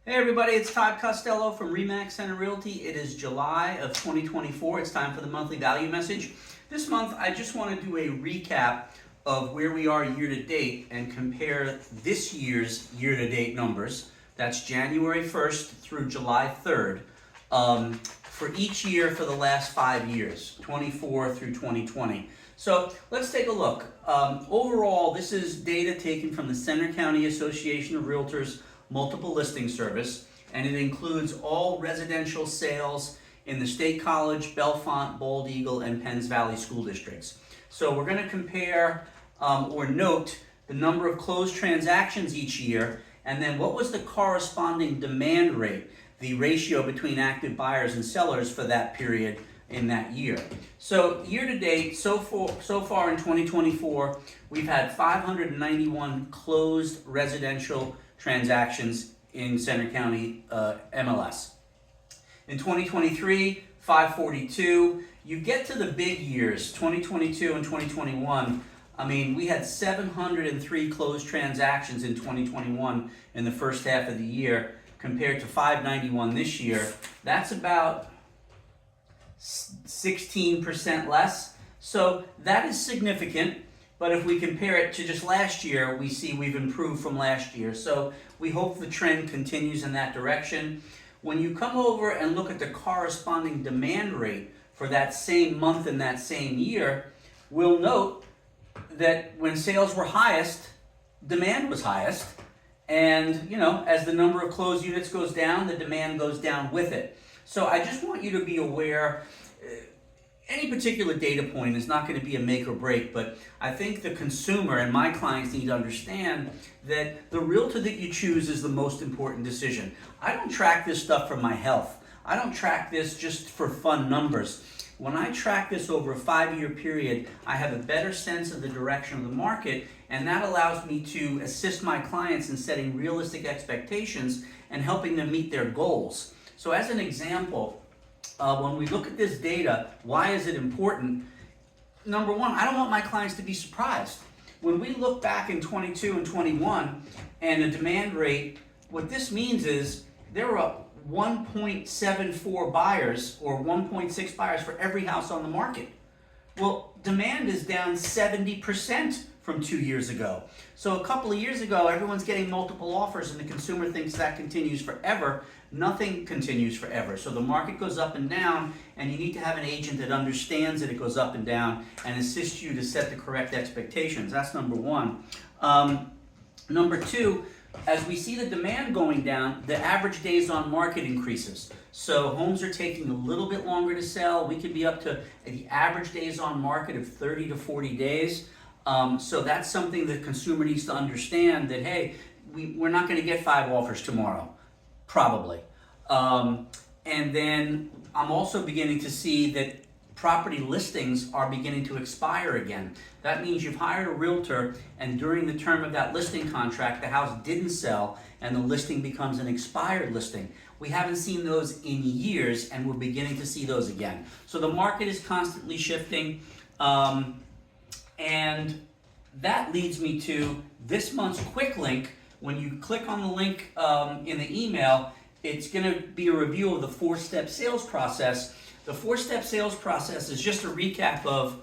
Hey everybody, it's Todd Costello from RE/MAX Center Realty. It is July of 2024. It's time for the monthly value message. This month, I just want to do a recap of where we are year to date and compare this year's year to date numbers. That's January 1st through July 3rd for each year for the last 5 years, 24 through 2020. So let's take a look. Overall, this is data taken from the Center County Association of Realtors multiple listing service, and it includes all residential sales in the State College, Bellefonte, Bald Eagle, and Penns Valley school districts. So we're going to compare or note the number of closed transactions each year, and then what was the corresponding demand rate, the ratio between active buyers and sellers for that period in that year. So year to date, so far in 2024, we've had 591 closed residential transactions in Center County MLS. In 2023, 542. You get to the big years, 2022 and 2021. I mean, we had 703 closed transactions in 2021 in the first half of the year compared to 591 this year. That's about 16% less. So that is significant. But if we compare it to just last year, we see we've improved from last year. So we hope the trend continues in that direction. When you come over and look at the corresponding demand rate for that same month in that same year, we'll note that when sales were highest, demand was highest. And, as the number of closed units goes down, the demand goes down with it. So I just want you to be aware. Any particular data point is not going to be a make or break, but I think the consumer and my clients need to understand that the realtor that you choose is the most important decision. I don't track this stuff for my health. I don't track this just for fun numbers. When I track this over a 5-year period, I have a better sense of the direction of the market, and that allows me to assist my clients in setting realistic expectations and helping them meet their goals. So as an example, when we look at this data, why is it important? Number one, I don't want my clients to be surprised. When we look back in 22 and 21 and the demand rate, what this means is there were 1.74 buyers or 1.6 buyers for every house on the market. Well, demand is down 70% from 2 years ago. So a couple of years ago, everyone's getting multiple offers and the consumer thinks that continues forever. Nothing continues forever. So the market goes up and down, and you need to have an agent that understands that it goes up and down and assists you to set the correct expectations. That's number one. Number two, as we see the demand going down, the average days on market increases. So homes are taking a little bit longer to sell. We could be up to the average days on market of 30 to 40 days. So that's something the consumer needs to understand that, hey, we're not going to get 5 offers tomorrow, probably. And then I'm also beginning to see that property listings are beginning to expire again. That means you've hired a realtor, and during the term of that listing contract, the house didn't sell, and the listing becomes an expired listing. We haven't seen those in years, and we're beginning to see those again. So the market is constantly shifting. And that leads me to this month's quick link. When you click on the link in the email, it's going to be a review of the 4-step sales process. The 4-step sales process is just a recap of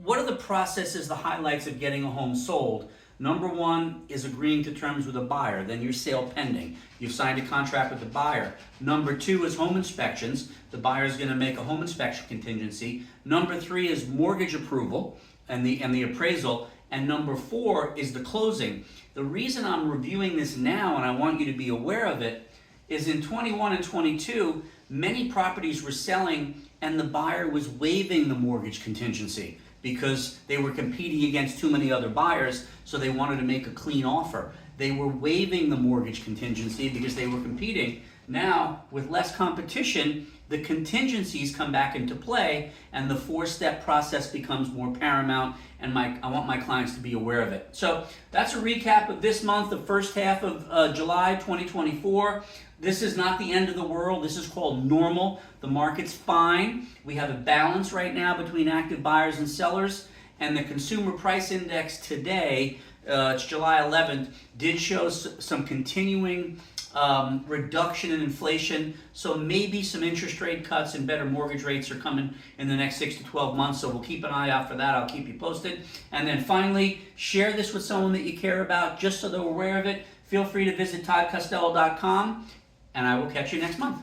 what are the processes, the highlights of getting a home sold. Number one is agreeing to terms with a buyer, then your sale pending. You've signed a contract with the buyer. Number two is home inspections. The buyer is going to make a home inspection contingency. Number three is mortgage approval and the appraisal. And number four is the closing. The reason I'm reviewing this now, and I want you to be aware of it, is in 21 and 22, many properties were selling and the buyer was waiving the mortgage contingency because they were competing against too many other buyers, so they wanted to make a clean offer. They were waiving the mortgage contingency because they were competing. Now, with less competition, the contingencies come back into play and the 4-step process becomes more paramount, and I want my clients to be aware of it. So that's a recap of this month, the first half of July 2024. This is not the end of the world. This is called normal. The market's fine. We have a balance right now between active buyers and sellers, and the consumer price index today, it's July 11th, did show some continuing reduction in inflation. So maybe some interest rate cuts and better mortgage rates are coming in the next 6 to 12 months. So we'll keep an eye out for that. I'll keep you posted. And then finally, share this with someone that you care about just so they're aware of it. Feel free to visit toddcostello.com, and I will catch you next month.